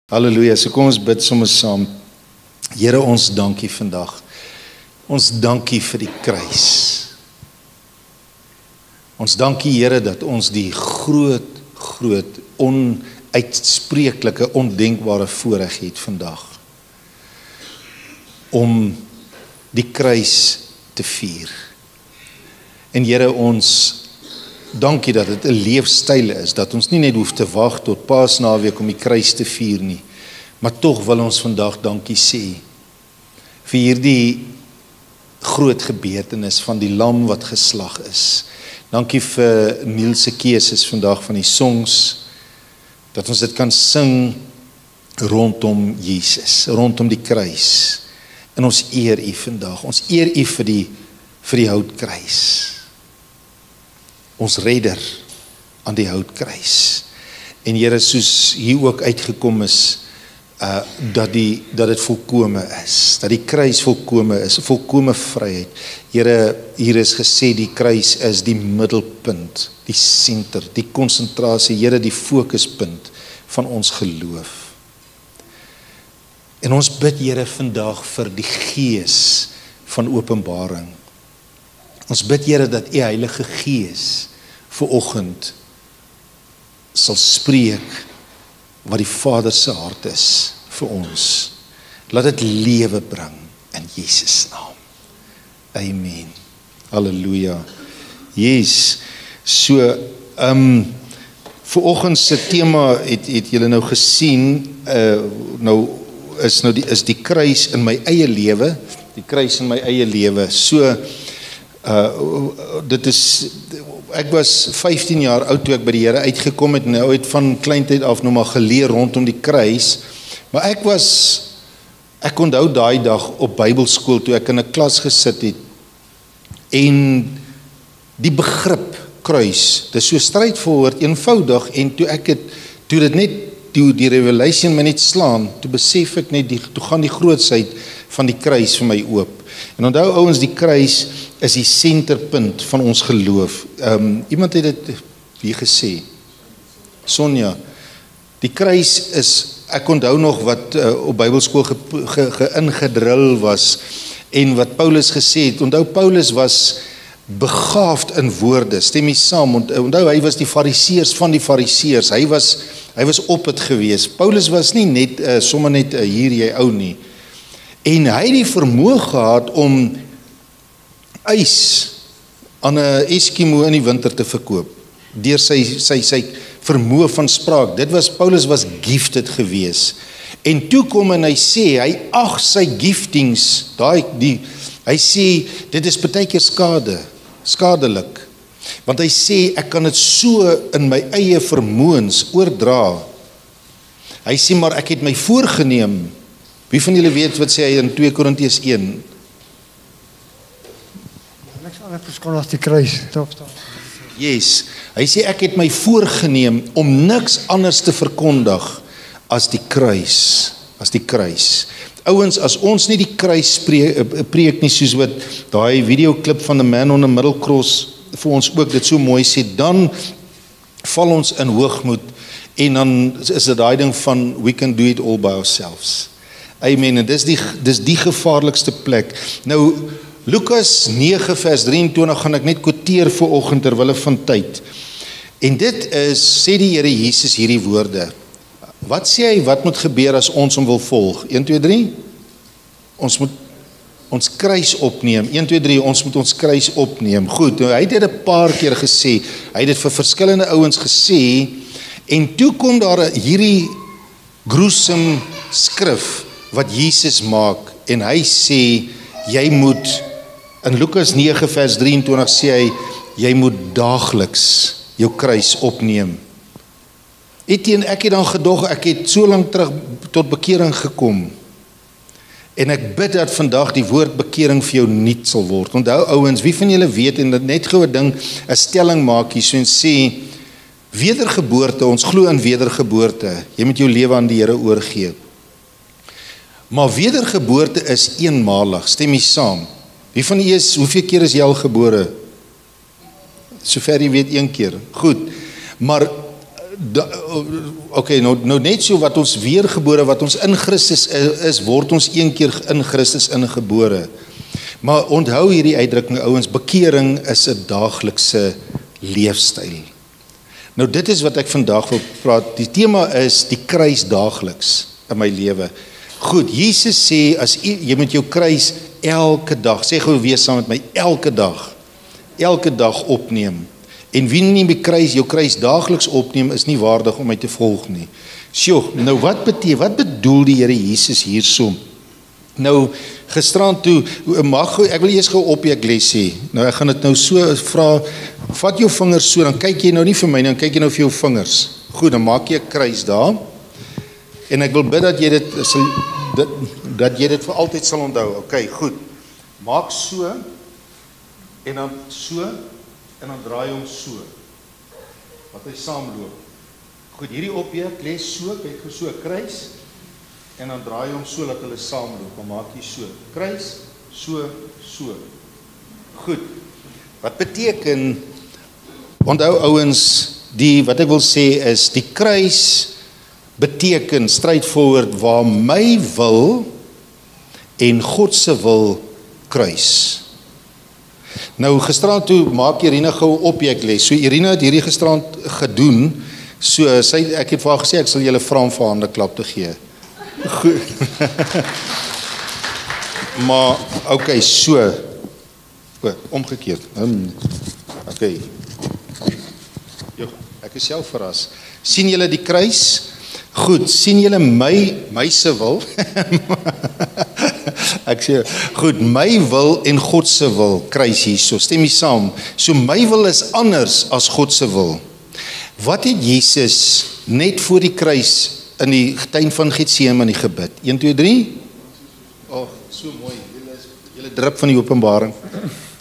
Halleluja, so kom ons bid sommer saam. Here, ons dankie vandag. Ons dankie vir die kruis. Ons dankie, Here, dat ons die groot, onuitspreeklike, ondenkbare voorreg het vandag. Om die kruis te vier. En Here, ons dankie dat dit 'n leefstyl is, dat ons nie net hoef te wag tot Paasnaweek om die kruis te vier nie, maar tog wil ons vandag dankie sê vir hierdie groot gebeurtenis van die lam wat geslag is. Dankie vir Niel se keuses vandag van die songs, dat ons dit kan sing rondom Jesus, rondom die kruis. En ons eer U vandag, ons eer U vir die houtkruis. Ons redder aan die houtkruis. En Here, soos hier ook uitgekom is, dat dit volkome is, dat die kruis volkome is, volkome vryheid. Here, hier is gesê die kruis is die middelpunt, die senter, die konsentrasie, Here, die fokuspunt van ons geloof. En ons bid, Here, vandag vir die gees van openbaring. Ons bid, Here, dat U Heilige Gees vanoggend sal spreek wat die Vader se hart is vir ons. Laat dit lewe bring in Jesus naam. Amen. Halleluja. Yes. So, vanoggend se tema het julle nou gesien, is die kruis in my eie lewe, die kruis in my eie lewe. So, ek was 15 jaar oud toe ek by die Here uitgekom het, nou het van kleintyd af nog maar geleer rondom die kruis, maar ek onthou daai dag op Bybelskool toe ek in 'n klas gesit het, en die begrip kruis, dit is so strydvol, eenvoudig, en toe dit net, die revelation my net slaan, toe besef ek net, toe gaan die grootsheid van die kruis vir my oop. En onthou ouens, die kruis is die senterpunt van ons geloof. Iemand het dit hier gesê, Sonja, die kruis is, ek onthou nog wat op Bybelskool ingedrul was, en wat Paulus gesê het, onthou Paulus was begaafd in woorde, stem jy saam, onthou hy was die fariseërs van die fariseërs, hy was op het gewees, Paulus was nie net, sommer net hier jy ou nie, en hy het die vermoë gehad om ys aan 'n Eskimo in die winter te verkoop, deur sy vermoë van spraak. Paulus was gifted gewees, en toe kom en hy sê, hy ag sy giftings, hy sê, dit is partykeer skadelik, want hy sê, ek kan dit so in my eie vermoëns oordra. Hy sê, maar ek het my voorgeneem. Wie van julle weet wat sê hy in 2 Korintiërs 1? Niks anders verskil as die kruis. Yes, hy sê ek het my voorgeneem om niks anders te verkondig as die kruis. Ouens, as ons nie die kruis preek nie, soos wat daai videoklip van The Man on the Middle Cross vir ons ook dit so mooi sê, dan val ons in hoogmoed, en dan is dit daai ding van we can do it all by ourselves. Amen, en dis die gevaarlikste plek. Nou, Lukas 9 vers 23 gaan ek net quoteer vanoggend terwille van tyd. En dit is, sê die Here Jesus hierdie woorde. Wat sê hy, wat moet gebeur as ons hom wil volg? 1, 2, 3? Ons moet ons kruis opneem. 1, 2, 3, ons moet ons kruis opneem. Goed, nou, hy het dit 'n paar keer gesê. Hy het dit vir verskillende ouens gesê, en toe kom daar hierdie gruesome skrif wat Jesus maak, en hy sê, jy moet, in Lukas 9 vers 23 sê hy, jy moet daagliks jou kruis opneem. Etienne, ek het dan gedog, ek het so lank terug tot bekering gekom, en ek bid dat vandag die woord bekering vir jou nuut sal word. Onthou ouens, wie van julle weet, en dit net gou 'n ding, 'n stelling maak hier, so en sê, wedergeboorte, ons glo in wedergeboorte, jy moet jou lewe aan die Here oorgee. Maar wedergeboorte is eenmalig, stem jy saam? Wie van julle hoeveel keer is jy al gebore? Sover jy weet, 1 keer. Goed, maar Okay, nou net so wat ons weergebore, wat ons in Christus is, word ons een keer in Christus ingebore. Maar onthou hierdie uitdrukking, ouens, bekering is 'n daaglikse leefstyl. Nou dit is wat ek vandag wil praat. Die tema is die kruis daagliks in my lewe. Goed, Jesus sê, as jy met jou kruis elke dag, sê gou weer saam met my, elke dag opneem. En wie nie jou kruis daagliks opneem, is nie waardig om my te volg nie. Sjoe, nou wat bedoel die Here Jesus hierso? Nou, gisterand toe, ek wil eers gou op ek les sê. Nou ek gaan dit nou so vra, vat jou vingers so, dan kyk jy nou nie vir my, dan kyk jy nou vir jou vingers. Goed, dan maak jy 'n kruis daar. En ek wil bid dat jy dit vir altyd sal onthou. Okay, goed. Maak so, en dan so, en dan draai hom so. Wat hy saamloop. Goed, hierdie objek lê so, kyk vir so 'n kruis, en dan draai hom so dat hulle saamloop. Dan maak jy so, kruis, so. Goed. Wat beteken, onthou ouens, wat ek wil sê is, die kruis beteken straightforward waar my wil en God se wil kruis. Nou gisterand toe maak Irina gou op ek les. So Irina het hierdie gisterand gedoen. So ek het vir haar gesê ek sal julle vra om vir hande klap te gee. Goed. Maar okay, so. Omgekeerd. Okay. Jo, ek is self verras. Sien julle die kruis? Goed, sien julle my se wil? Ek sê, goed, my wil en God se wil, kruis hierso, stem jy saam? So my wil is anders as God se wil. Wat het Jesus net voor die kruis in die tuin van Getsemane gebid? 1, 2, 3? Oh, so mooi, julle drup van die Openbaring.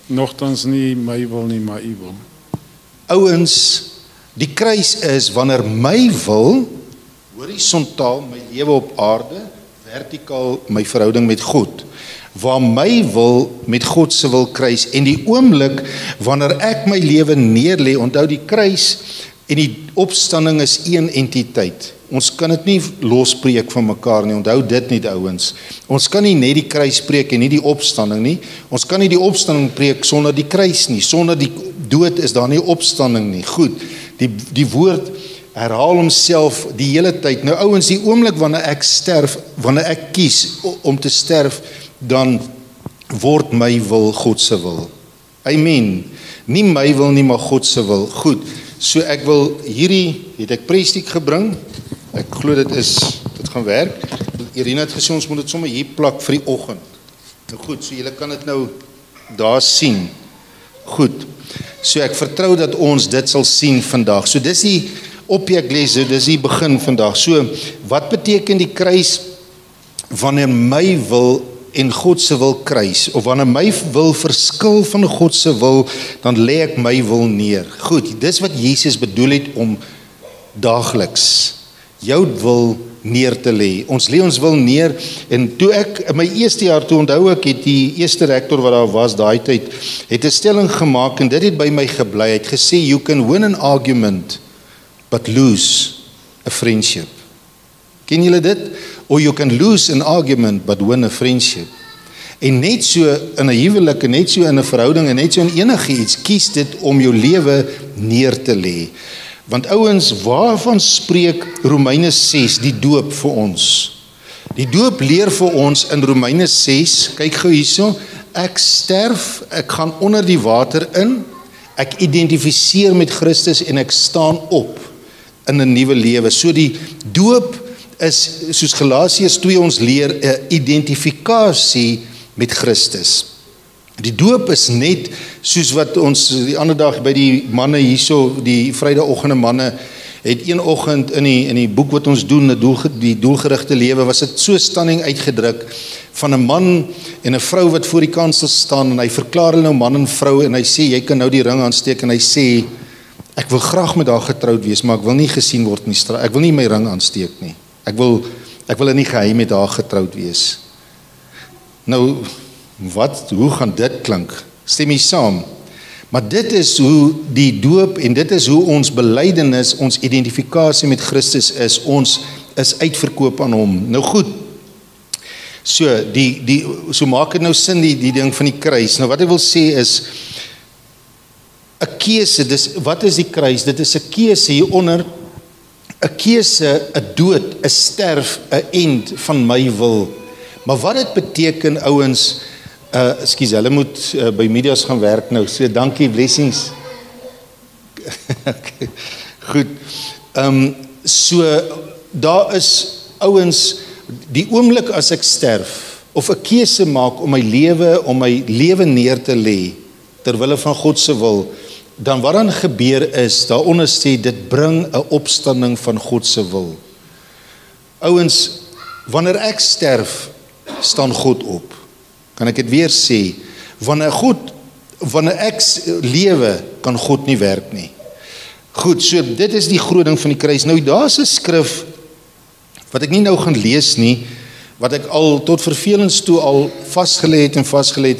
Nogtans nie my wil nie, maar u wil. Ouens, die kruis is wanneer my wil, horisontaal my lewe op aarde, vertikaal my verhouding met God, waar my wil met God se wil kruis, en die oomblik wanneer ek my lewe neerlê, onthou die kruis en die opstanding is een entiteit. Ons kan dit nie lospreek van mekaar nie, onthou dit nie ouens. Ons kan nie net die kruis preek en nie die opstanding nie. Ons kan nie die opstanding preek sonder die kruis nie. Sonder die dood is daar nie opstanding nie. Goed, die woord herhaal homself die hele tyd. Nou ouens, die oomblik wanneer ek sterf, wanneer ek kies om te sterf, dan word my wil God se wil. Amen. Nie my wil nie, maar God se wil. Goed, so ek wil het ek prestiek gebring. Ek glo dit gaan werk. Irina het gesê ons moet dit sommer hier plak vir die oggend. Nou goed, so julle kan dit nou daar sien. Goed. So ek vertrou dat ons dit sal sien vandag. So dis die objekles, dis die begin vandag. So wat beteken die kruis wanneer my wil en God se wil kruis, of wanneer my wil verskil van God se wil, dan lê ek my wil neer. Goed, dis wat Jesus bedoel het om daagliks jou wil neer te lê. Ons lê ons wil neer, en toe ek in my eerste jaar toe onthou ek het die eerste rektor wat daar was daai tyd, het 'n stelling gemaak en dit het by my gebly. Hy het gesê you can win an argument but lose a friendship. Ken julle dit? Or you can lose an argument but win a friendship. En net so in 'n huwelik, en net so in 'n verhouding, en net so in enige iets, kies dit om jou lewe neer te lê. Want ouens, waarvan spreek Romeine 6, die doop vir ons? Die doop leer vir ons in Romeine 6, kyk gou hierso, ek sterf, ek gaan onder die water in, ek identifiseer met Christus en ek staan op in 'n nuwe lewe. So die doop is, soos Galasiërs 2 ons leer, 'n identifikasie met Christus. Die doop is net soos wat ons die ander dag by die manne hierso, die Vrydagoggende manne, het een oggend in die boek wat ons doen, die doelgerigte lewe, was dit so standing uitgedruk van 'n man en 'n vrou wat voor die kansel staan, en hy verklaar hulle nou man en vrou, en hy sê jy kan nou die ring aansteek, en hy sê ek wil graag met haar getroud wees, maar ek wil nie gesien word in die straat, ek wil nie my ring aansteek nie. Ek wil in die geheim met haar getroud wees. Nou, hoe gaan dit klink? Stem jy saam? Maar dit is hoe die doop en dit is hoe ons belydenis, ons identifikasie met Christus is. Ons is uitverkoop aan hom. Nou goed, so maak dit nou sin die ding van die kruis. Nou wat ek wil sê is, 'n keuse, wat is die kruis? Dit is 'n keuse hieronder, 'n keuse, 'n dood, 'n sterf, 'n end van my wil. Maar wat dit beteken, ouens, ekskuus, hulle moet by Medias gaan werk nou, so dankie, blessings. Okay, goed, so daar is, ouens, die oomblik as ek sterf, of 'n keuse maak om my lewe neer te lê, terwille van God se wil, dan wat dan gebeur is, daaronder sê, dit bring 'n opstanding van God se wil. Ouens, wanneer ek sterf, staan God op. Kan ek dit weer sê? Wanneer ek lewe, kan God nie werk nie. Goed, so dit is die groot ding van die kruis. Nou daar's 'n skrif, wat ek nie nou gaan lees nie, wat ek al tot vervelings toe al vasgelê het en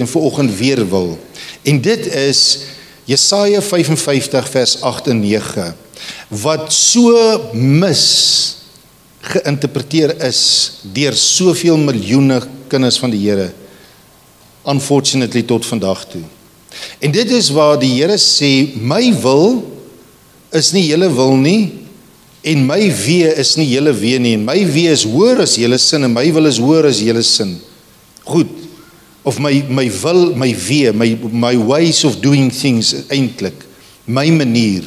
vanoggend weer wil. En dit is Jesaja 55 vers 8 en 9, wat so geïnterpreteer is deur soveel miljoene kinders van die Here, unfortunately tot vandag toe. En dit is waar die Here sê, my wil is nie julle wil nie, en my wee is nie julle wee nie, en my wee is hoër as julle sin, en my wil is hoër as julle sin. Goed, of my wil, my wee, my ways of doing things, eintlik, my manier.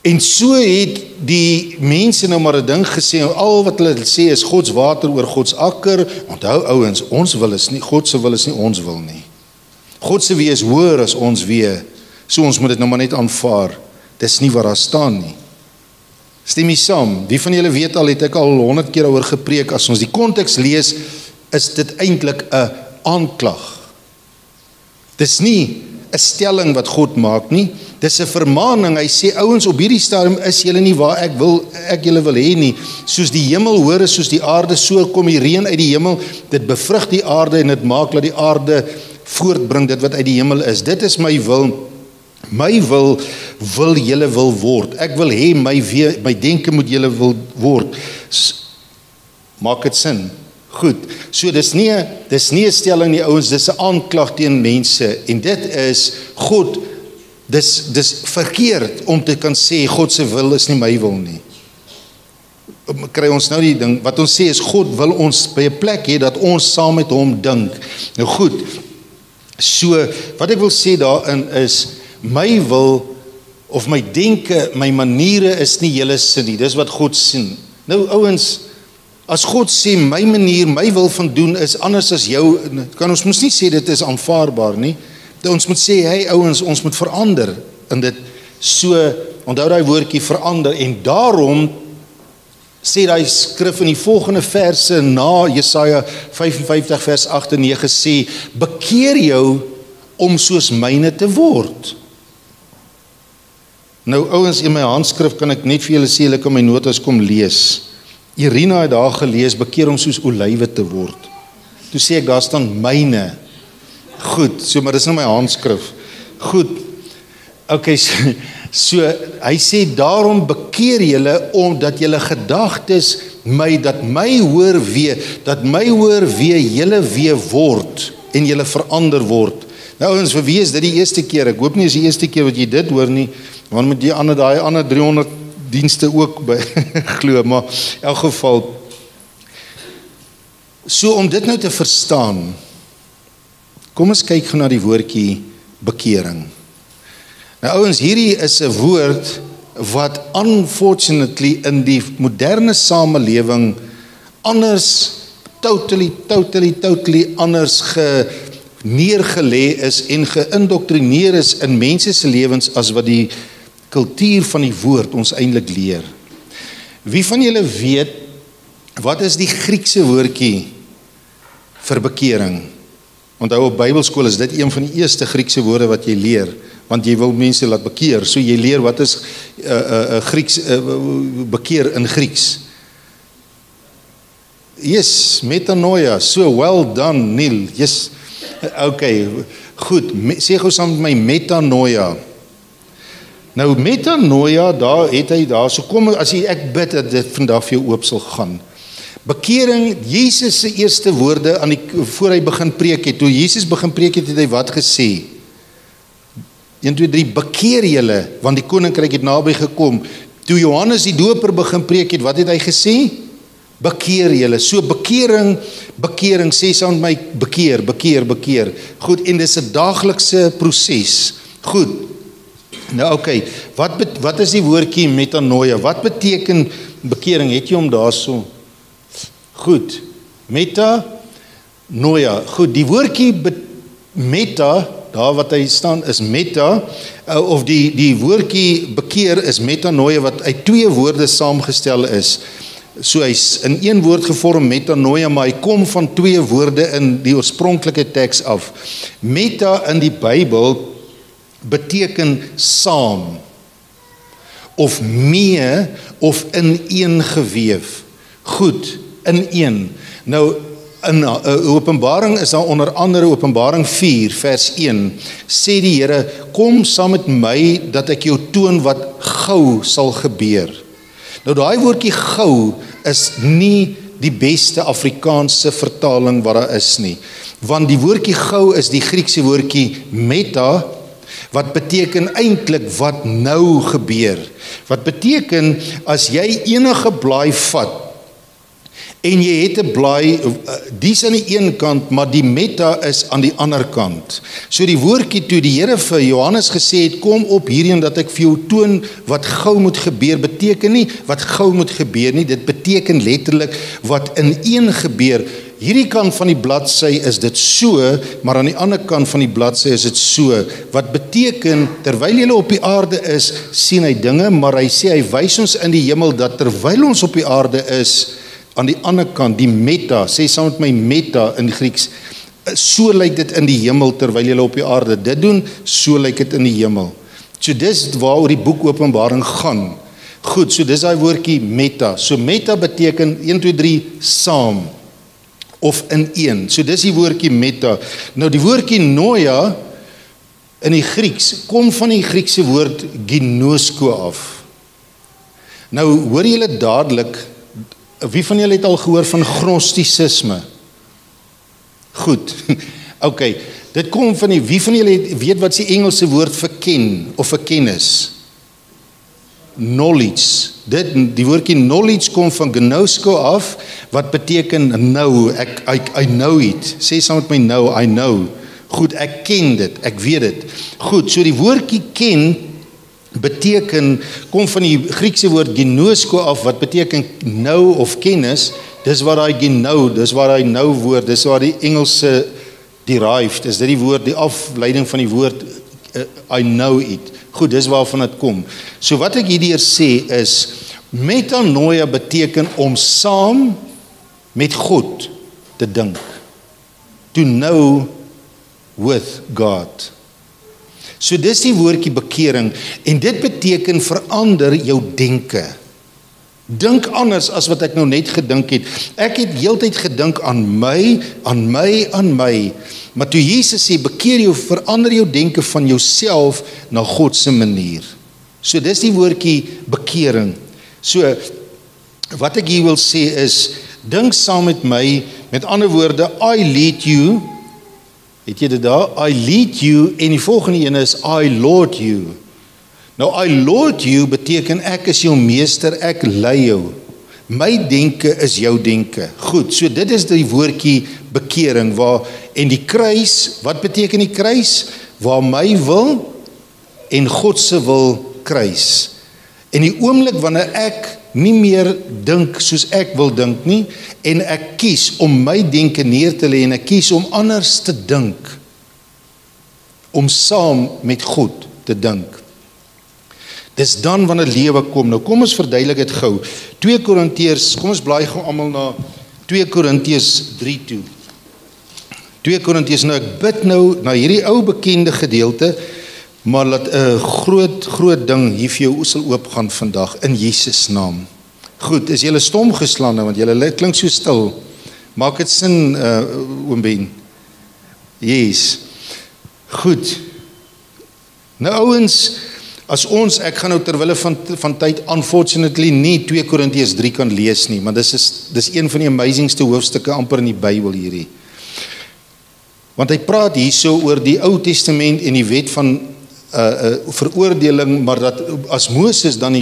En so het die mense nou maar 'n ding gesê, al wat hulle sê is Gods water oor Gods akker. Onthou ouens, ons wil is nie, God se wil is nie ons wil nie. God se wee is hoër as ons wee, so ons moet dit nou maar net aanvaar. Dis nie wat daar staan nie. Stem jy saam? Wie van julle weet al, het ek al 100 keer oor gepreek, as ons die konteks lees, is dit eintlik 'n aanklag. Dis nie 'n stelling wat God maak nie, dis 'n vermaaning. Hy sê, ouens, op hierdie stadium is julle nie waar ek julle wil hê nie. Soos die hemel hoër is soos die aarde, so kom die reën uit die hemel, dit bevrug die aarde en dit maak dat die aarde voortbring dit wat uit die hemel is. Dit is my wil. My wil julle wil word. Ek wil hê my denke moet julle wil word. Maak dit sin? Goed. So dis nie 'n stelling nie, ouens, dis 'n aanklag teen mense. En dit is God, dis verkeerd om te kan sê God se wil is nie my wil nie. Kry ons nou die ding, wat ons sê is God wil ons by 'n plek hê dat ons saam met hom dink. Nou goed. So wat ek wil sê daarin is, my wil of my denke, my maniere is nie julle sin nie. Dis wat God sien. Nou ouens, as God sê my manier, my wil van doen is anders as jou, kan ons mos nie sê dit is aanvaarbaar nie. Ons moet sê, hey ouens, ons moet verander in dit. So, onthou daai woordjie verander, en daarom sê daai skrif in die volgende verse na Jesaja 55 vers 8 en 9 sê, bekeer jou om soos myne te word. Nou ouens, in my handskrif kan ek net vir julle sê, julle kan my notas kom lees. Irina het daar gelees, bekeer om soos olywe te word. Toe sê ek, daar staan myne. Goed, so maar dis nou my handskrif. Goed, okay, so hy sê, daarom bekeer julle, omdat julle gedagtes dat my hoor wee julle wee word, en julle verander word. Nou ons, vir wie is dit die eerste keer? Ek hoop nie is die eerste keer wat jy dit hoor nie, want moet jy daai ander 300 dienste ook by glo, maar in elk geval, so om dit nou te verstaan, kom ons kyk gou na die woordjie bekering. Nou ouens, hierdie is 'n woord wat unfortunately in die moderne samelewing anders, totally anders neergelê is en geïndoktrineer is in mense se lewens as wat die kultuur van die woord ons eintlik leer. Wie van julle weet, wat is die Griekse woordjie vir bekering? Onthou, op Bybelskool is dit een van die eerste Griekse woorde wat jy leer, want jy wil mense laat bekeer, so jy leer wat is Grieks, bekeer in Grieks. Yes, metanoia, so well done, Neil, yes, okay, Goed, sê gou saam met my metanoia. Nou metanoia, daar het hy daar, so kom as ek bid dat dit vandag vir jou oop sal gaan. Bekering, Jesus se eerste woorde voor hy begin preek het, toe Jesus begin preek het hy wat gesê? 1, 2, 3, bekeer julle, want die koninkryk het naby gekom. Toe Johannes die doper begin preek het, wat het hy gesê? Bekeer julle. So bekering, sê saam met my, bekeer. Goed, en dis 'n daaglikse proses. Goed. Nou oké, wat is die woordjie metanoia? Wat beteken bekering? Het jy hom daarso? Goed. Metanoia. Goed, die woordjie meta, daar wat hy staan is meta, of die woordjie bekeer is metanoia wat uit 2 woorde saamgestel is. So hy's in 1 woord gevorm metanoia, maar hy kom van 2 woorde in die oorspronklike teks af. Meta in die Bybel beteken saam, of mee, of ineengeweef. Goed, ineen. Nou, in Openbaring is daar onder andere Openbaring 4 vers 1 sê die Here, kom saam met my dat ek jou toon wat gou sal gebeur. Nou daai woordjie gou is nie die beste Afrikaanse vertaling wat daar is nie, want die woordjie gou is die Griekse woordjie meta, wat beteken eintlik wat nou gebeur. Wat beteken as jy enige blaai vat en jy het 'n blaai, dis aan die een kant, maar die meta is aan die ander kant. So die woordjie toe die Here vir Johannes gesê het, kom op hierheen dat ek vir jou toon wat gou moet gebeur, beteken nie wat gou moet gebeur nie, dit beteken letterlik wat ineen gebeur. Hierdie kant van die bladsy is dit so, maar aan die ander kant van die bladsy is dit so. Wat beteken, terwyl jy op die aarde is, sien hy dinge, maar hy sê, hy wys ons in die hemel, dat terwyl ons op die aarde is, aan die ander kant, die meta, sê saam met my meta in Grieks, so lyk dit in die hemel, terwyl jy op die aarde dit doen, so lyk dit in die hemel. So dis waaroor die boek Openbaring gaan. Goed, so dis daai woordjie meta. So meta beteken 1, 2, 3 saam of in een. So dis die woordjie meta. Nou die woordjie noia in die Grieks kom van die Griekse woord ginosko af. Nou hoor julle dadelik, wie van julle het al gehoor van gnostisisme? Goed. OK, dit kom van wie van julle weet wat is die Engelse woord vir ken of vir kennis? Knowledge. Die woordjie knowledge kom van gnosko af, wat beteken nou, I know it. Sê saam met my nou, I know. Goed, ek ken dit, ek weet dit. Goed, so die woordjie ken beteken, kom van die Griekse woord ginosko af, wat beteken nou of kennis. Dis waar hy genau, dis waar hy nou woord, dis waar die Engelse derived, is dit die woord, die afleiding van die woord I know it. Goed, dis waarvan dit kom. So wat ek hierdeur sê is, metanoia beteken om saam met God te dink. To know with God. So dis die woordjie bekering, en dit beteken verander jou denke. Dink anders as wat ek nou net gedink het. Ek het heeltyd gedink aan my, maar toe Jesus sê, bekeer jou, verander jou denke van jouself na God se manier. So dis die woordjie bekering. So, wat ek hier wil sê is, dink saam met my, met ander woorde, I lead you, het jy dit daar? I lead you, en die volgende ene is, I lord you. Nou, I lord you beteken ek is jou meester, ek lei jou. My denke is jou denke. Goed, so dit is die woordjie bekering, en die kruis, wat beteken die kruis? Waar my wil en God se wil kruis. En die oomblik wanneer ek nie meer dink soos ek wil dink nie, en ek kies om my denke neer te lê, en ek kies om anders te dink, om saam met God te dink. Dis dan wanneer lewe kom. Nou kom ons verduidelik dit gou. 2 Korintiërs, kom ons blaai gou almal na 2 Korintiërs 3 toe. 2 Korintiërs, nou ek bid nou na hierdie ou bekende gedeelte, maar laat 'n groot ding hier vir jou sal oopgaan vandag in Jesus naam. Goed, is julle stom geslaan nou, want julle klink so stil. Maak dit sin, oom Ben? Yes. Goed. Nou ouens, as ons, ek gaan nou terwille van tyd unfortunately nie 2 Korintiërs 3 kan lees nie, maar dis een van die amazingste hoofstukke amper in die Bybel hierdie. Want hy praat hierso oor die Ou Testament en die wet van veroordeling, maar dat as Moses dan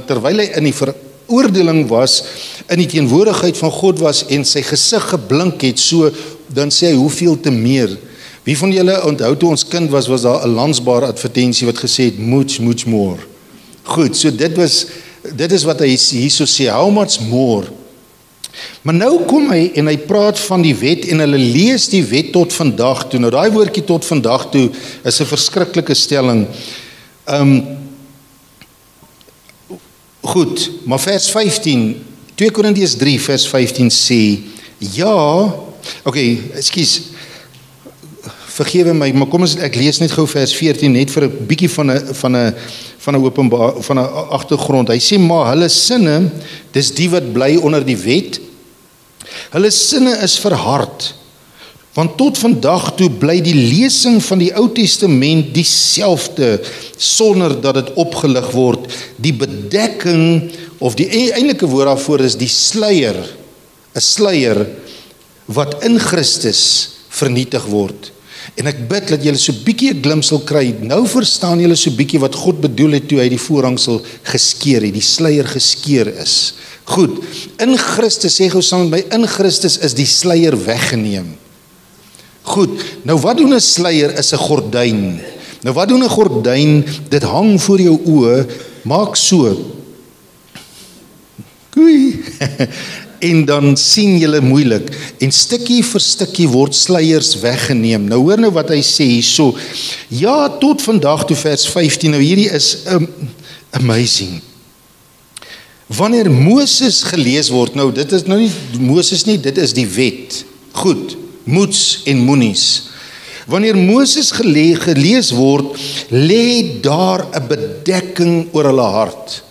terwyl hy in die veroordeling was, in die teenwoordigheid van God was en sy gesig geblink het, so dan sê hy hoeveel te meer. Wie van julle onthou toe ons kind was daar 'n lansbare advertensie wat gesê het much more. Goed, so dit is wat hy hierso sê, how much more. Maar nou kom hy en hy praat van die wet en hulle lees die wet tot vandag toe. Nou daai woordjie tot vandag toe is 'n verskriklike stelling. Goed, maar vers 15, 2 Korintiërs 3 vers 15 sê, ja, ekskuus, vergewe my, maar kom ek lees net gou vers 14 net vir 'n bietjie van 'n agtergrond. Hy sê maar hulle sinne, dis die wat bly onder die wet. Hulle sinne is verhard. Want tot vandag toe bly die lesing van die Ou Testament dieselfde sonder dat dit opgelig word. Die bedekking of die eintlike woord daarvoor is die sluier, 'n sluier wat in Christus vernietig word. En ek bid dat julle so bietjie 'n glimp sal kry. Nou verstaan julle so bietjie wat God bedoel het toe hy die voorhangsel geskeur het, die sluier geskeur is. Goed, in Christus, sê gou saam met my, in Christus is die sluier weggeneem. Goed, nou wat doen 'n sluier is 'n gordyn. Nou wat doen 'n gordyn? Dit hang voor jou oë, maak so. Koei. En dan sien julle moeilik. En stukkie vir stukkie word sluiers weggeneem. Nou hoor nou wat hy sê hierso. Ja, tot vandag toe vers 15. Nou hierdie is amazing. Wanneer Moses gelees word, nou dit is nou nie Moses nie, dit is die wet. Goed, moets en moenies. Wanneer Moses gelees word, lê daar 'n bedekking oor hulle hart.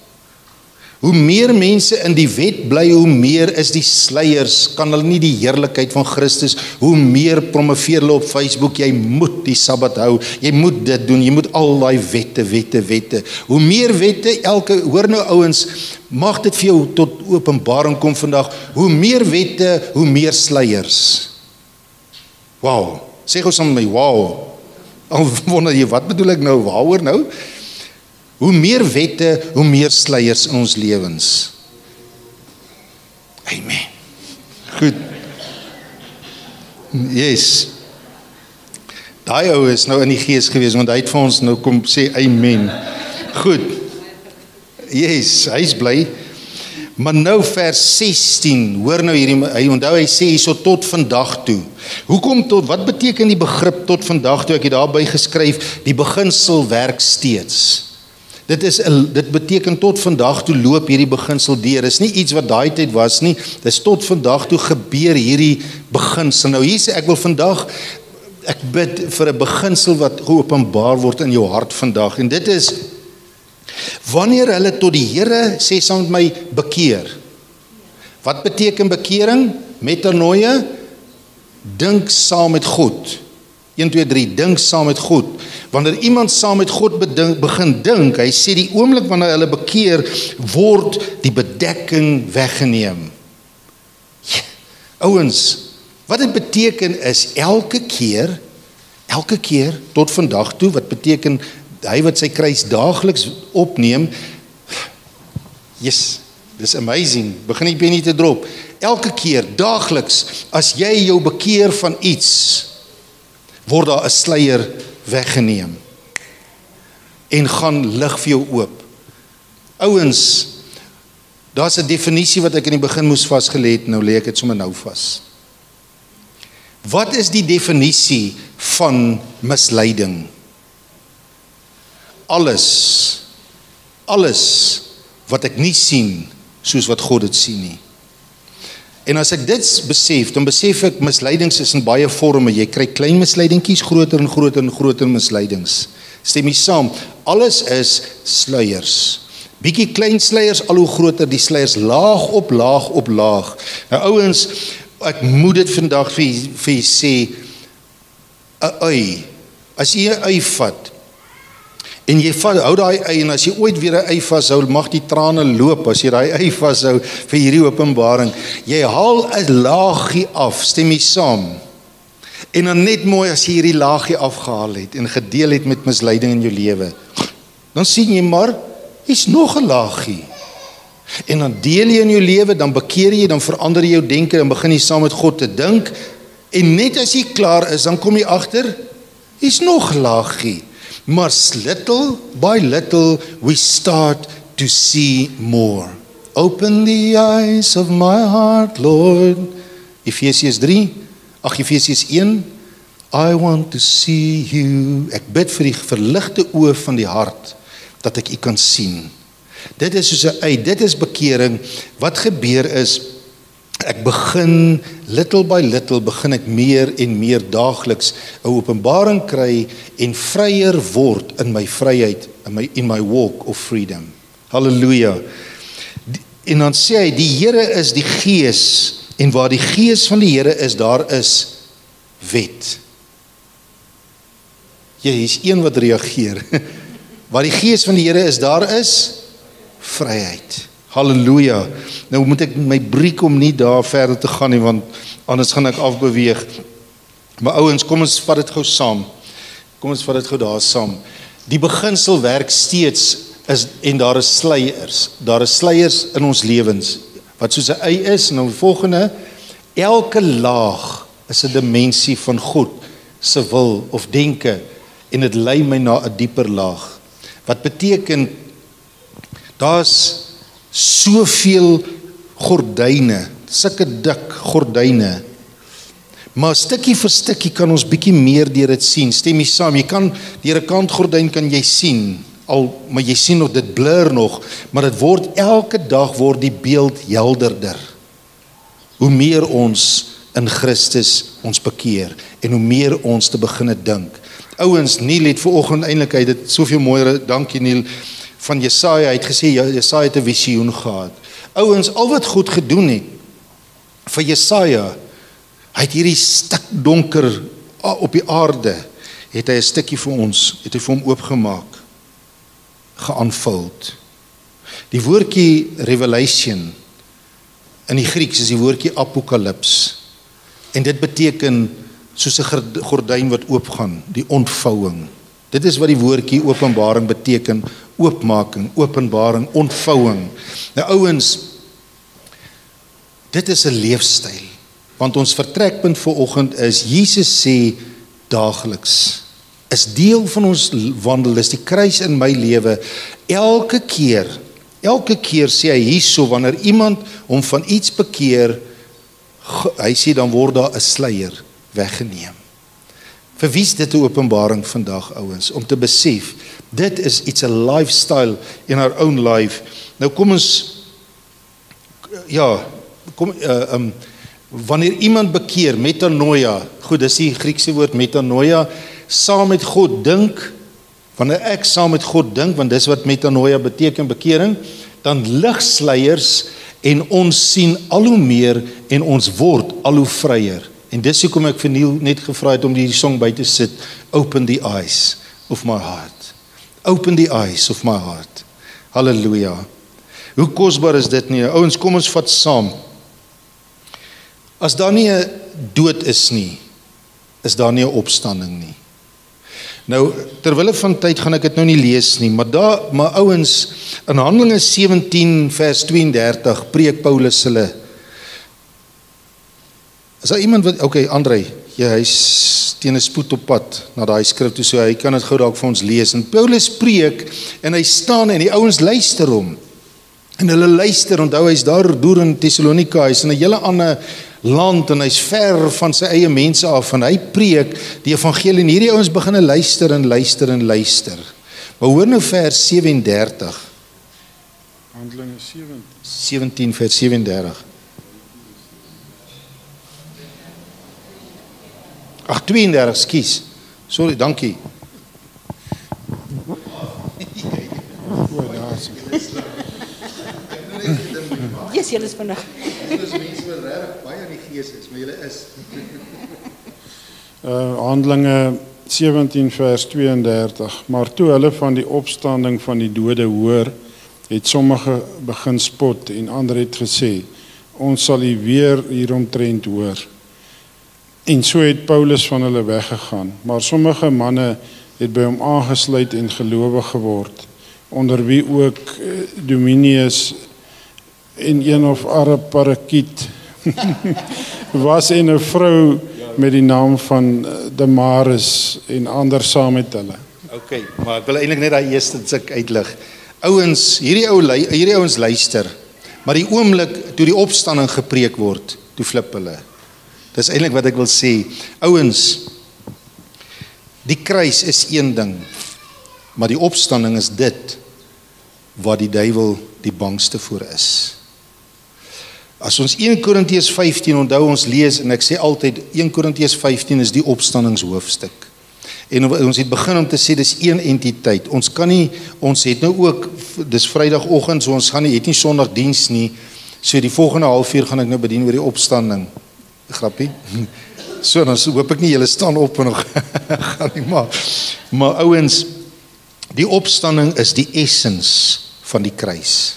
Hoe meer mense in die wet bly, hoe meer is die sluiers, kan hulle nie die heerlikheid van Christus, hoe meer promoveer hulle op Facebook, jy moet die Sabbat hou, jy moet dit doen, jy moet al daai wette. Hoe meer wette, hoor nou ouens, mag dit vir jou tot openbaring kom vandag, hoe meer wette, hoe meer sluiers. Wow, sê gou saam met my, wow. Al wonder jy, wat bedoel ek nou, waaroor nou? Hoe meer wette, hoe meer sluiers in ons lewens. Amen. Goed. Yes. Daai ou is nou in die gees gewees, want hy het vir ons nou kom sê amen. Goed. Yes, hy is bly. Maar nou vers 16, hoor nou hierdie, hy onthou hy sê hierso tot vandag toe. Hoekom tot, wat beteken die begrip tot vandag toe? Ek het daarby geskryf, die beginsel werk steeds. Dit beteken tot vandag toe loop hierdie beginsel deur. Dis nie iets wat daai tyd was nie. Dis tot vandag toe gebeur hierdie beginsel. Nou hier sê ek wil vandag, ek bid vir 'n beginsel wat geopenbaar word in jou hart vandag. En dit is, wanneer hulle tot die Here, sê saam met my, bekeer. Wat beteken bekering? Metanoia, dink saam met God. 1, 2, 3, dink saam met God. Wanneer iemand saam met God begin dink, hy sê die oomblik wanneer hulle bekeer, word die bedekking weggeneem. Ja, ouens, wat dit beteken is, elke keer, tot vandag toe, wat beteken, hy wat sy kruis daagliks opneem, yes, dis amazing, begin die pennie te drop, elke keer, daagliks, as jy jou bekeer van iets, word daar 'n sluier weggeneem en gaan lig vir jou oop. Ouens, daar's 'n definisie wat ek in die begin moes vasgelê het, nou lê ek dit sommer nou vas. Wat is die definisie van misleiding? Alles wat ek nie sien soos wat God dit sien nie. En as ek dit besef, dan besef ek misleidings is in baie vorme. Jy kry klein misleidingkies, groter en groter misleidings. Stem jy saam? Alles is sluiers. Bietjie klein sluiers, al hoe groter die sluiers, laag op laag. Nou ouens, ek moet dit vandag vir jy sê, 'n As jy 'n ei vat, en jy hou daai ei, en as jy ooit weer 'n ei vashou, mag die trane loop, as jy daai ei vashou vir hierdie openbaring. Jy haal 'n laagie af, stem jy saam? En dan net mooi as jy hierdie laagie afgehaal het, en gedeel het met misleiding in jou lewe. Dan sien jy maar, hier's nog 'n laagie. En dan deel jy in jou lewe, dan bekeer jy, dan verander jy jou denke, dan begin jy saam met God te dink, en net as jy klaar is, dan kom jy agter, hier's nog 'n laagie. Maar little by little we start to see more. Open the eyes of my heart, Lord. Efesiërs 1, I want to see you. Ek bid vir die verligte oë van die hart, dat ek u kan sien. Dit is soos 'n ei, dit is bekering. Wat gebeur is, ek begin, little by little, begin ek meer en meer daagliks 'n openbaring kry en vryer word in my vryheid, in my walk of freedom. Halleluja. En dan sê hy, die Here is die Gees, en waar die Gees van die Here is, daar is wet. Jy is een wat reageer. Waar die Gees van die Here is, daar is vryheid. Halleluja. Nou moet ek my briek om nie daar verder te gaan nie, want anders gaan ek afbeweeg. Maar ouens, kom ons vat dit gou saam. Kom ons vat dit gou daar saam. Die beginsel werk steeds, en daar is sluiers. Daar is sluiers in ons lewens, wat soos 'n ei is, en dan volgende, elke laag is 'n dimensie van God se wil of denke, en dit lei my na 'n dieper laag. Wat beteken, daar's soveel gordyne, sulke dik gordyne, maar stukkie vir stukkie kan ons bietjie meer deur dit sien. Stem jy saam? Jy kan deur 'n kantgordyn kan jy sien, maar jy sien nog, dit blur nog, maar dit word elke dag word die beeld helderder. Hoe meer ons in Christus ons bekeer, en hoe meer ons te begin dink. Ouens, Neil het vanoggend eintlik, hy het dit soveel mooier, dankie Neil, van Jesaja, hy het gesê, Jesaja het 'n visioen gehad. Ouens, al wat God gedoen het, vir Jesaja, hy het hierdie stuk donker op die aarde, het hy 'n stukkie vir ons, het hy vir hom oopgemaak, geaanvuld. Die woordjie revelation, in die Grieks is die woordjie apokalips, en dit beteken, soos 'n gordyn wat oopgaan, die ontvouing. Dit is wat die woordjie openbaring beteken, oopmaking, openbaring, ontvouing. Nou ouens, dit is 'n leefstyl, want ons vertrekpunt vanoggend is, Jesus sê daagliks, is deel van ons wandel, is die kruis in my lewe, elke keer sê hy hierso, wanneer iemand hom van iets bekeer, hy sê dan word daar 'n sluier weggeneem. Vir wie is dit 'n openbaring vandag, ouens, om te besef, dit is iets, 'n lifestyle in our own life. Nou kom ons, wanneer iemand bekeer, metanoia, goed, dis die Griekse woord metanoia, saam met God dink, wanneer ek saam met God dink, want dis wat metanoia beteken, bekering, dan lig sluiers, en ons sien al hoe meer, en ons word al hoe vryer. En dis hoekom ek vir Neil net gevra het om die song by te sit, Open the Eyes of My Heart. Open the Eyes of My Heart. Halleluja. Hoe kosbaar is dit nie? Ouens, kom ons vat saam. As daar nie 'n dood is nie, is daar nie 'n opstanding nie. Nou, terwille van tyd gaan ek dit nou nie lees nie, maar ouens, in Handelinge 17 vers 32 preek Paulus hulle. Is daar iemand wat, André, hy's teen 'n spoed op pad na daai skrif toe, so hy kan dit gou dalk vir ons lees. En Paulus preek, en hy staan, en die ouens luister hom. En hulle luister, onthou hy's daar deur in Thessalonika, hy's in 'n hele ander land, en hy's ver van sy eie mense af, en hy preek die evangelie, en hierdie ouens begin luister en luister en luister. Maar hoor nou vers 37. Handelinge 17 vers 37. Ag, 32, skus. Sorry, dankie. Yes, julle is vandag. Dis mense wat regtig baie in die gees is, maar julle is. Handelinge 17 vers 32, maar toe hulle van die opstanding van die dode hoor, het sommige begin spot en ander het gesê, ons sal u weer hieromtrent hoor. En so het Paulus van hulle weggegaan, maar sommige manne het by hom aangesluit en gelowig geword, onder wie ook Dominius en een of Araparakiet was en 'n vrou met die naam van Damaris en ander saam met hulle. Okay, maar ek wil eintlik net daai eerste stuk uitlig. Ouens, hierdie ouens luister, maar die oomblik toe die opstanding gepreek word, toe flip hulle. Dis eintlik wat ek wil sê. Ouens, die kruis is een ding, maar die opstanding is dit waar die duiwel die bangste voor is. As ons 1 Korintiërs 15 onthou ons lees, en ek sê altyd 1 Korintiërs 15 is die opstandingshoofstuk. En ons het begin om te sê dis een entiteit. Ons kan nie, ons het nou ook, dis Vrydagoggend, so ons gaan nie, het nie Sondagdiens nie. So die volgende halfuur gaan ek nou bedien oor die opstanding. Grappie. So dan hoop ek nie julle staan op en nog gaan nie, maar ouens, die opstanding is die essens van die kruis.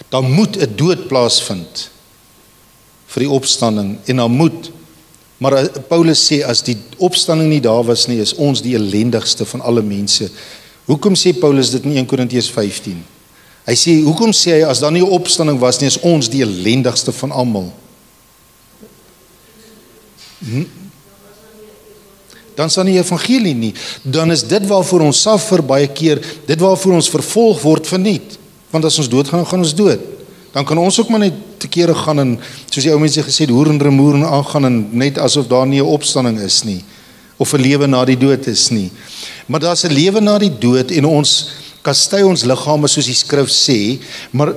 Dan moet 'n dood plaasvind vir die opstanding en dan moet, maar Paulus sê as die opstanding nie daar was nie, is ons die ellendigste van alle mense. Hoekom sê Paulus dit in 1 Korintiërs 15? Hy sê, hoekom sê hy as daar nie 'n opstanding was nie, is ons die ellendigste van almal? Dan is daar nie evangelie nie. Dan is dit waarvoor ons suffer baie keer, dit waarvoor ons vervolg word verniet. Want as ons dood gaan ons dood. Dan kan ons ook maar net te kere gaan en, soos die ou mense gesê het, hoer en remoer en aangaan en net asof daar nie 'n opstanding is nie. Of 'n lewe na die dood is nie. Maar daar's 'n lewe na die dood en ons kastei ons liggame soos die skrif sê, maar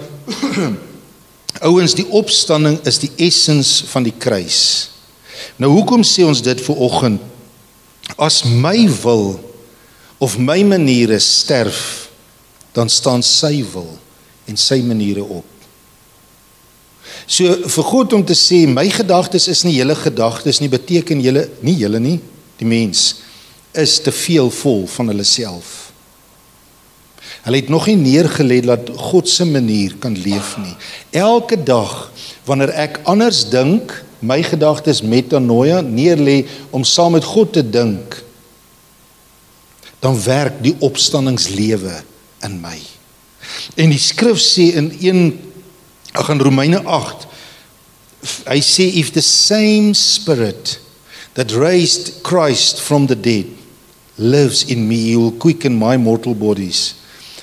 ouens, die opstanding is die essens van die kruis. Nou hoekom sê ons dit vanoggend? As my wil of my maniere sterf, dan staan sy wil en sy maniere op. So vir God om te sê, my gedagtes is nie julle gedagtes nie, beteken julle, nie julle nie, die mens, is te veel vol van hulle self. Hulle het nog nie neergelê dat God se manier kan leef nie. Elke dag, wanneer ek anders dink, my gedagtes metanoia neerlê om saam met God te dink, dan werk die opstandingslewe in my. En die skrif sê in Romeine 8, hy sê, if the same spirit that raised Christ from the dead lives in me, he will quicken my mortal bodies.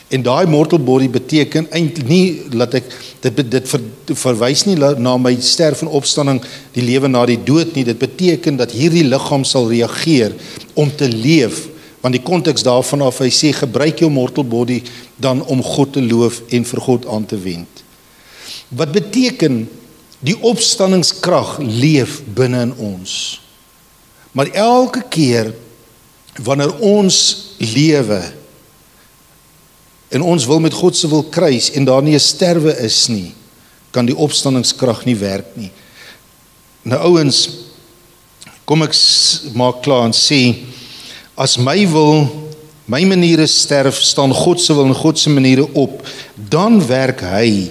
En daai mortal body beteken eintlik nie dat ek dit verwys nie na my sterf en opstanding, die lewe na die dood nie. Dit beteken dat hierdie liggaam sal reageer om te leef, want die konteks daarvan af, hy sê gebruik jou mortal body dan om God te loof en vir God aan te wend. Wat beteken die opstandingskrag leef binne in ons. Maar elke keer wanneer ons lewe en ons wil met God se wil kruis en daar nie 'n sterwe is nie, kan die opstandingskrag nie werk nie. Nou ouens, kom ek maak klaar en sê, as my wil, my maniere sterf, staan God se wil en God se maniere op, dan werk hy,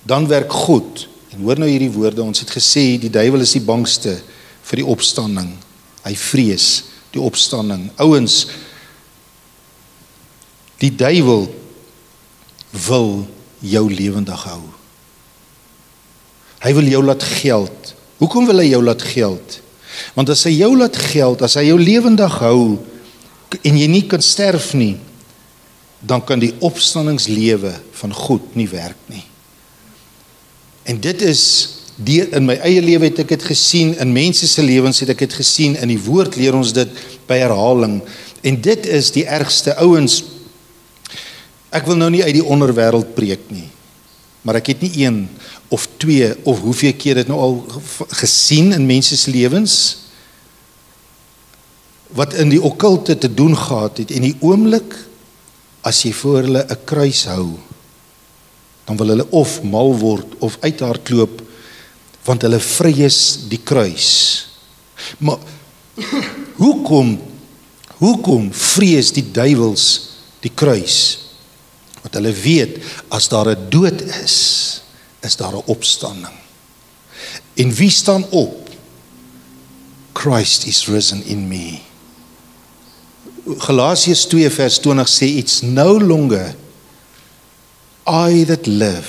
dan werk God. En hoor nou hierdie woorde, ons het gesê, die duiwel is die bangste vir die opstanding. Hy vrees die opstanding. Ouens, die duiwel wil jou lewendig hou. Hy wil jou laat geld. Hoekom wil hy jou laat geld? Want as hy jou laat geld, as hy jou lewendig hou, en jy nie kan sterf nie, dan kan die opstandingslewe van God nie werk nie. En dit is, in my eie lewe het ek dit gesien, in mense se lewens het ek dit gesien, in die woord leer ons dit by herhaling, en dit is die ergste. Ouens, ek wil nou nie uit die onderwêreld preek nie, maar ek het nie 1 of 2 of hoeveel keer dit nou al gesien in mense se lewens, wat in die okkulte te doen gehad het, en die oomblik, as jy voor hulle 'n kruis hou, dan wil hulle of mal word, of uithardloop, want hulle vrees die kruis. Maar Hoekom vrees die duiwels die kruis? Want hulle weet, as daar 'n dood is daar 'n opstanding. En wie staan op? Christ is risen in me. Galasiërs 2 vers 20 sê, it's no longer I that live,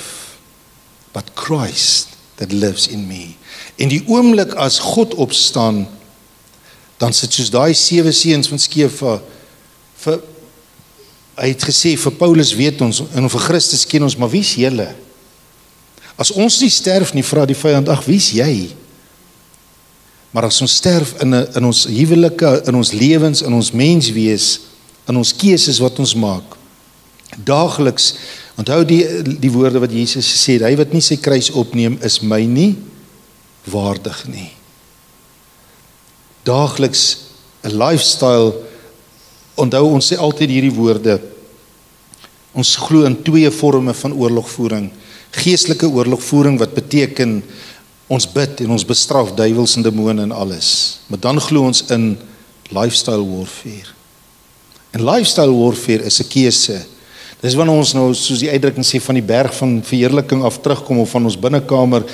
but Christ that lives in me. En die oomblik as God opstaan, dan sit soos daai 7 seuns van Skefa, hy het gesê, vir Paulus weet ons, en vir Christus ken ons, maar wie is julle? As ons nie sterf nie, vra die vyand, ag, wie is jy? Maar as ons sterf in ons huwelike, in ons lewens, in ons menswees, in ons keuses wat ons maak, daagliks, onthou die woorde wat Jesus gesê het, hy wat nie sy kruis opneem, is my nie waardig nie. Daagliks 'n lifestyle, onthou ons sê altyd hierdie woorde, ons glo in 2 vorme van oorlogvoering, geestelike oorlogvoering wat beteken, ons bid en ons bestraf duiwels en demone en alles, maar dan glo ons in lifestyle warfare. En lifestyle warfare is 'n keuse. Dis wanneer ons nou, soos die uitdrukking sê, van die berg van verheerliking af terugkom, of van ons binnekamer,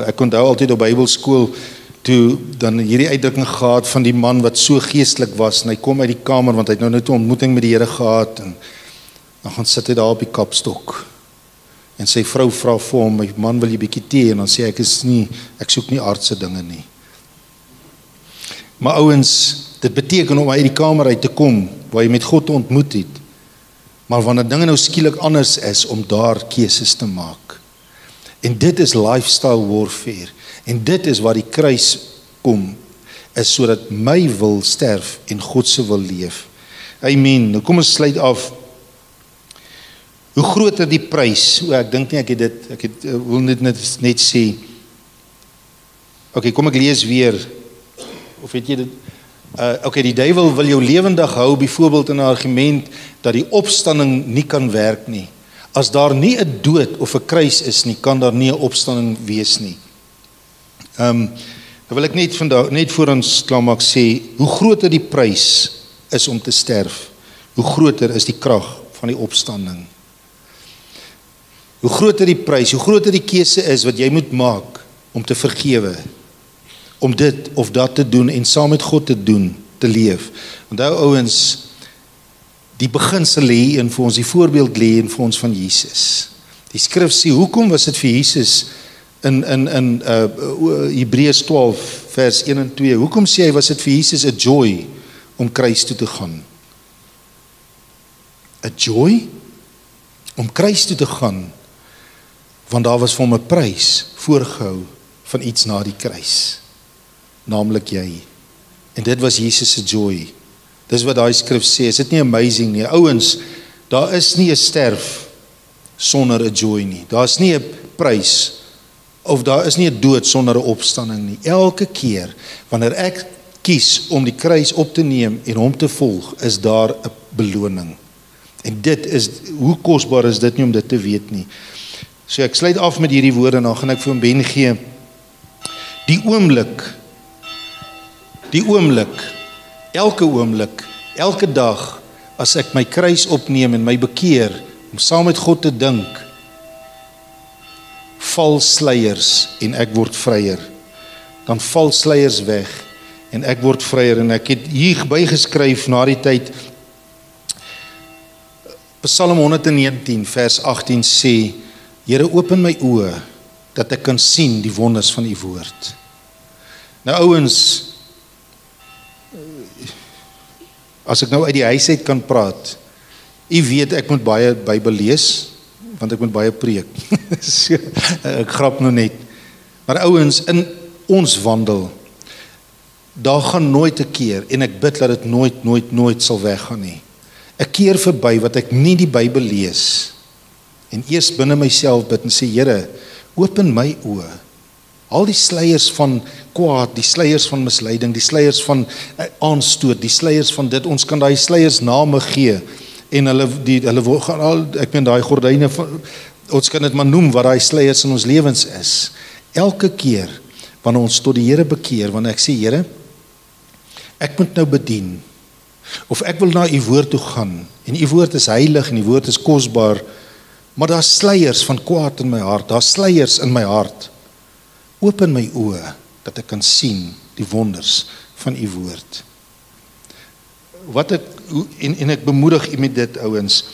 ek onthou altyd op Bybelskool, toe dan hierdie uitdrukking gehad van die man wat so geestelik was, en hy kom uit die kamer, want hy het nou net 'n ontmoeting met die Here gehad, en dan gaan sit hy daar op die kapstok, en sy vrou vra vir hom, my man, wil jy bietjie tee, en dan sê ek soek nie aardse dinge nie. Maar ouens, dit beteken om uit die kamer uit te kom, waar jy met God ontmoet het, maar wanneer dinge nou skielik anders is, om daar keuses te maak. En dit is lifestyle warfare, en dit is waar die kruis kom, is sodat my wil sterf, en God se wil leef. Amen. Nou kom ons sluit af. Hoe groter die prys, ek dink nie ek wil net sê, kom ek lees weer, of weet jy dit, die duiwel wil jou lewendig hou, byvoorbeeld in 'n argument, dat die opstanding nie kan werk nie. As daar nie 'n dood of 'n kruis is nie, kan daar nie 'n opstanding wees nie. Dan wil ek net voor ons klaarmaak sê, hoe groter die prys is om te sterf, hoe groter is die krag van die opstanding. Hoe groter die prys, hoe groter die keuse is wat jy moet maak om te vergewe, om dit of dat te doen en saam met God te doen, te leef. Onthou ouens, die beginsel lê in vir ons, die voorbeeld lê in vir ons van Jesus. Die skrif sê, hoekom was dit vir Jesus in Hebreërs 12 vers 1 en 2, hoekom sê hy, was dit vir Jesus 'n joy om kruis toe te gaan? 'n joy om kruis toe te gaan, want daar was vir hom 'n prys voorgehou van iets na die kruis, naamlik jy. En dit was Jesus se joy. Dis wat daai skrif sê, is dit nie amazing nie? Ouens, daar is nie 'n sterf sonder 'n joy nie. Daar is nie 'n prys, of daar is nie 'n dood sonder 'n opstanding nie. Elke keer, wanneer ek kies om die kruis op te neem en hom te volg, is daar 'n beloning. En dit is, hoe kosbaar is dit nie om dit te weet nie. So ek sluit af met hierdie woorde, en dan gaan ek vir hom Ben gee. Die oomblik, elke oomblik, elke dag, as ek my kruis opneem en my bekeer, om saam met God te dink, val sluiers en ek word vryer. Dan val sluiers weg en ek word vryer. En ek het hier bygeskryf na die tyd, Psalm 119 vers 18 sê, Here, open my oë, dat ek kan sien die wonders van u woord. Nou ouens, as ek nou uit die huis uit kan praat, u weet ek moet baie Bybel lees, want ek moet baie preek. So, ek grap nou net. Maar ouens, in ons wandel, daar gaan nooit 'n keer, en ek bid dat dit nooit sal weggaan nie. 'n keer verby wat ek nie die Bybel lees, en eers binne myself bid en sê, Here, open my oë. Al die sluiers van kwaad, die sluiers van misleiding, die sluiers van aanstoot, die sluiers van dit, ons kan daai sluiers name gee, en hulle gaan al, ek meen daai gordyne, ons kan dit maar noem wat daai sluiers in ons lewens is. Elke keer, wanneer ons tot die Here bekeer, wanneer ek sê, Here, ek moet nou bedien, of ek wil na u woord toe gaan, en u woord is heilig, en u woord is kosbaar, maar daar sluiers van kwaad in my hart, daar sluiers in my hart. Open my oë, dat ek kan sien die wonders van u woord. En ek bemoedig u met dit, ouens,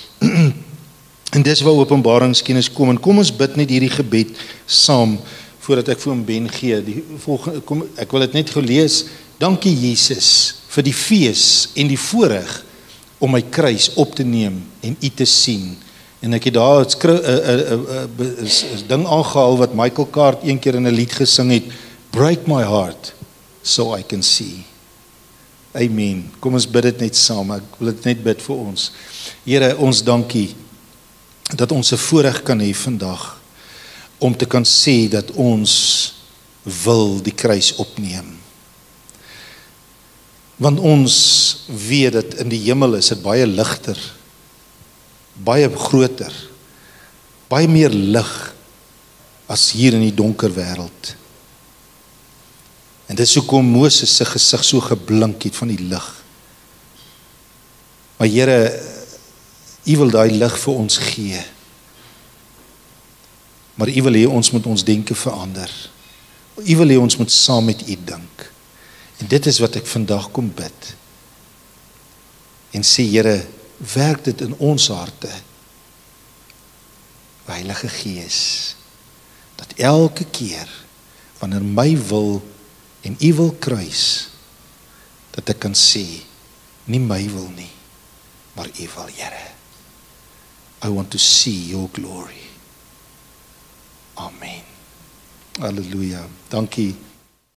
en dis waar openbaringskennis kom, en kom ons bid net hierdie gebed saam, voordat ek vir hom Ben gee. Ek wil dit net gou lees. Dankie Jesus vir die fees en die voorreg om my kruis op te neem en u te sien. En ek het daar 'n ding aangehaal wat Michael Card een keer in 'n lied gesing het, Break my heart so I can see. Amen. Kom ons bid dit net saam. Ek wil dit net bid vir ons. Here, ons dankie dat ons 'n voorreg kan hê vandag om te kan sê dat ons wil die kruis opneem. Want ons weet dat in die hemel is dit baie ligter, baie groter, baie meer lig as hier in die donker wêreld. En dit is hoekom Moses se gesig so geblink het van die lig. Maar Here, u wil daai lig vir ons gee. Maar u wil hê ons moet ons denke verander. U wil hê ons moet saam met u dink. En dit is wat ek vandag kom bid. En sê, Here, werk dit in ons harte. Heilige Gees, dat elke keer wanneer my wil en u wil kruis, dat ek kan sê, nie my wil nie, maar u wil, Here. I want to see your glory. Amen. Halleluja. Dankie.